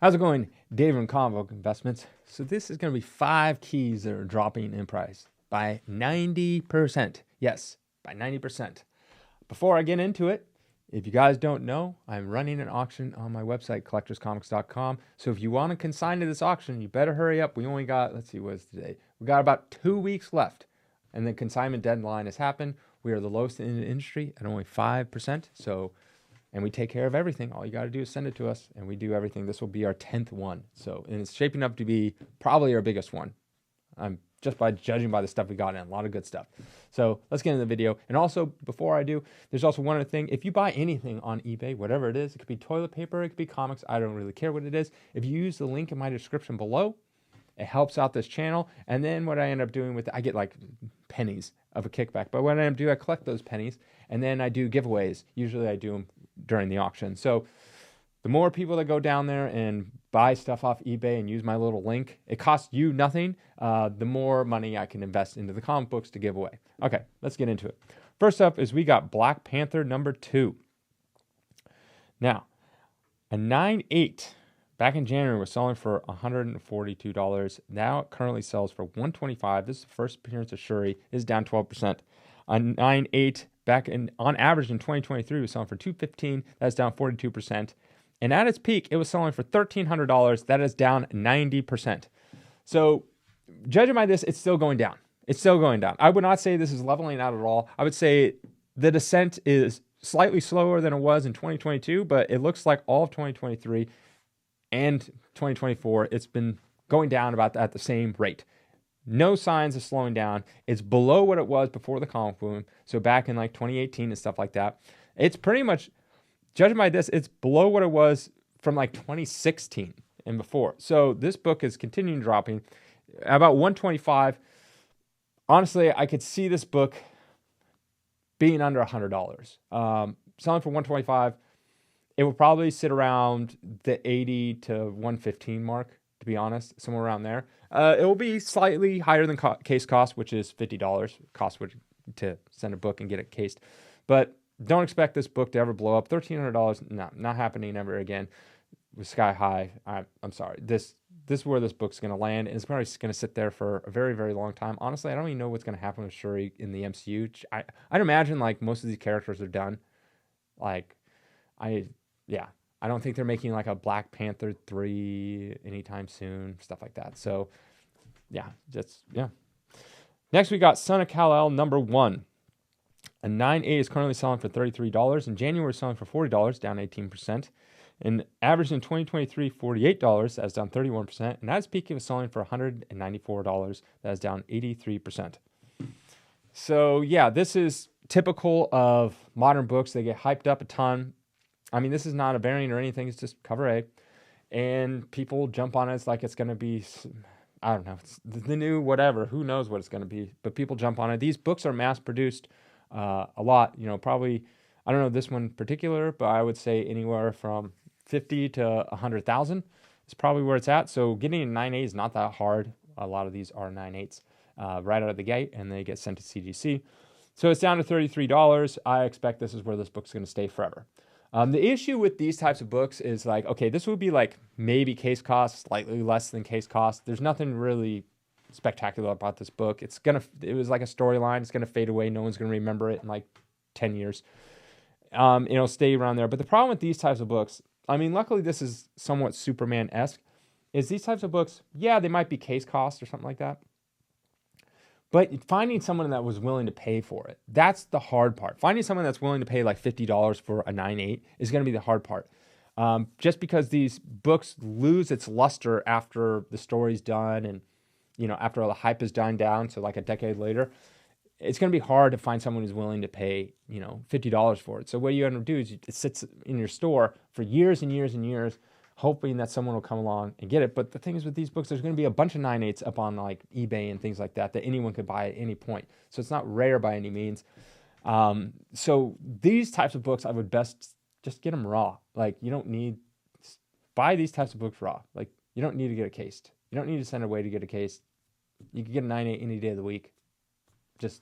How's it going, David and Convo Investments? So this is going to be 5 keys that are dropping in price by 90%. Yes, by 90%. Before I get into it, if you guys don't know, I'm running an auction on my website, collectorscomics.com. So if you want to consign to this auction, you better hurry up. We only got, let's see, what is today? We got about 2 weeks left, and the consignment deadline has happened. We are the lowest in the industry at only 5%. And we take care of everything. All you got to do is send it to us, and we do everything. This will be our 10th one. And it's shaping up to be probably our biggest one. Just by judging by the stuff we got in, a lot of good stuff. So let's get into the video. And also, before I do, there's also one other thing. If you buy anything on eBay, whatever it is, it could be toilet paper, it could be comics, I don't really care what it is. If you use the link in my description below, it helps out this channel. And then what I end up doing with it, I get like pennies of a kickback. But what I end up doing, I collect those pennies, and then I do giveaways. Usually I do them during the auction. So the more people that go down there and buy stuff off eBay and use my little link, it costs you nothing. The more money I can invest into the comic books to give away. Okay, let's get into it. First up is we got Black Panther #2. Now, a 9.8 back in January was selling for $142. Now it currently sells for $125. This is the first appearance of Shuri. It is down 12%. A 9.8 on average in 2023 was selling for $215. That's down 42%. And at its peak, it was selling for $1,300. That is down 90%. So judging by this, it's still going down. It's still going down. I would not say this is leveling out at all. I would say the descent is slightly slower than it was in 2022, but it looks like all of 2023 and 2024, it's been going down about at the same rate. No signs of slowing down. It's below what it was before the comic boom. So back in like 2018 and stuff like that. It's pretty much, judging by this, it's below what it was from like 2016 and before. So this book is continuing dropping. About 125. Honestly, I could see this book being under $100. Selling for 125. It will probably sit around the 80 to 115 mark, to be honest, somewhere around there. It will be slightly higher than case cost, which is $50 cost to send a book and get it cased. But don't expect this book to ever blow up. $1,300, no, not happening ever again. With sky high, I'm sorry. This is where this book's going to land, and it's probably going to sit there for a very, very long time. Honestly, I don't even know what's going to happen with Shuri in the MCU. I'd imagine like most of these characters are done. I don't think they're making like a Black Panther 3 anytime soon, stuff like that. So, yeah. Next, we got Son of Kal-El #1. A 9.8 is currently selling for $33. In January, selling for $40, down 18%. And average in 2023, $48. That is down 31%. And at its peak, it was selling for $194. That is down 83%. So, yeah, this is typical of modern books. They get hyped up a ton. I mean, this is not a variant or anything. It's just cover A. And people jump on it. It's like it's going to be, I don't know, it's the new whatever. Who knows what it's going to be. But people jump on it. These books are mass-produced a lot. Probably, I don't know this one in particular, but I would say anywhere from 50 to 100,000 is probably where it's at. So getting a 9.8 is not that hard. A lot of these are 9.8s right out of the gate, and they get sent to CGC. So it's down to $33. I expect this is where this book's going to stay forever. The issue with these types of books is like, okay, this would be like maybe case cost, slightly less than case cost. There's nothing really spectacular about this book. It was like a storyline. It's going to fade away. No one's going to remember it in like 10 years. It'll stay around there. But the problem with these types of books, I mean, luckily this is somewhat Superman-esque, is these types of books, yeah, they might be case cost or something like that. But finding someone that was willing to pay for it, that's the hard part. Finding someone that's willing to pay like $50 for a 9.8 is going to be the hard part. Just because these books lose its luster after the story's done and, after all the hype has died down, so like a decade later, it's going to be hard to find someone who's willing to pay, $50 for it. So what you end up doing is it sits in your store for years and years and years, hoping that someone will come along and get it. But the thing is with these books, there's going to be a bunch of 9.8s up on like eBay and things like that anyone could buy at any point. So it's not rare by any means. So these types of books, I would best just get them raw. Like you don't need, buy these types of books raw. Like you don't need to get it cased. You don't need to send it away to get it cased. You can get a 9.8 any day of the week. Just,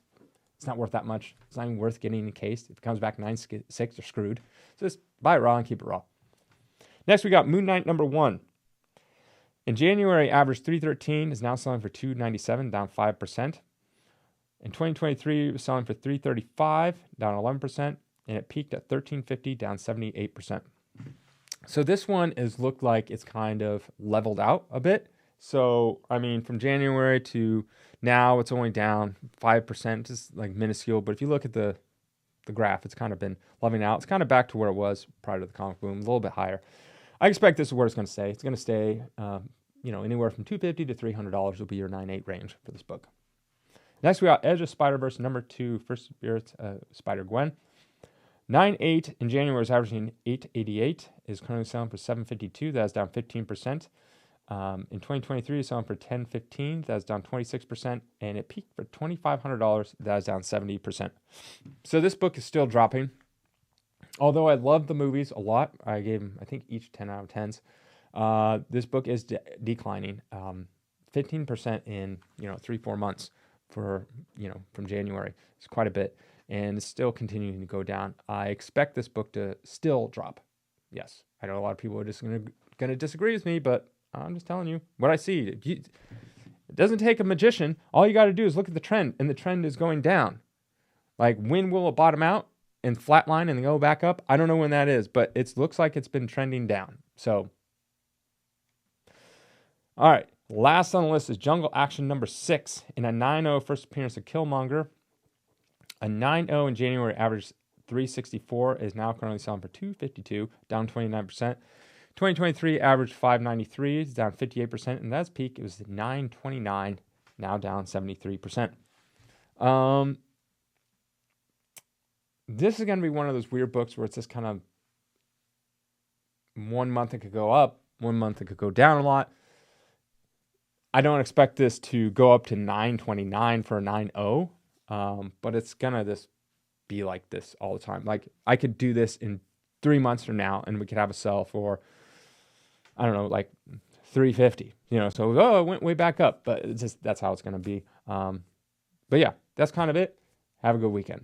it's not worth that much. It's not even worth getting encased. If it comes back 9.6, you're screwed. So just buy it raw and keep it raw. Next, we got Moonight #1. In January, average 313 is now selling for $297, down 5%. In 2023, it was selling for $335, down 11%, and it peaked at $1350, down 78%. So this one is looked like it's kind of leveled out a bit. So, I mean, from January to now, it's only down 5%, just like minuscule. But if you look at the graph, it's kind of been leveling out. It's kind of back to where it was prior to the comic boom, a little bit higher. I expect this is where it's going to stay. It's going to stay, anywhere from $250 to $300 will be your 9.8 range for this book. Next, we got Edge of Spiderverse #2, First Spirit Spider-Gwen. 9.8 in January is averaging $888. Is currently selling for $752. That is down 15%. In 2023, it's selling for $1015. That is down 26%, and it peaked for $2,500. That is down 70%. So this book is still dropping. Although I love the movies a lot, I gave them, I think, each 10 out of 10s. This book is declining, 15% in 3-4 months for from January. It's quite a bit, and it's still continuing to go down. I expect this book to still drop. Yes, I know a lot of people are just going to disagree with me, but I'm just telling you what I see. It doesn't take a magician. All you got to do is look at the trend, and the trend is going down. Like, when will it bottom out and flatline and go back up? I don't know when that is, but it looks like it's been trending down. So, all right. Last on the list is Jungle Action #6 in a 9.0 first appearance of Killmonger. A 9.0 in January average 364 is now currently selling for $252, down 29%. 2023 average 593 is down 58%, and that's peak. It was $929, now down 73%. This is going to be one of those weird books where it's just kind of 1 month it could go up, 1 month it could go down a lot. I don't expect this to go up to $929 for a 9.0, but it's going to just be like this all the time. Like, I could do this in 3 months from now, and we could have a sell for, I don't know, like $350. So it went way back up, but it's just that's how it's going to be. But yeah, that's kind of it. Have a good weekend.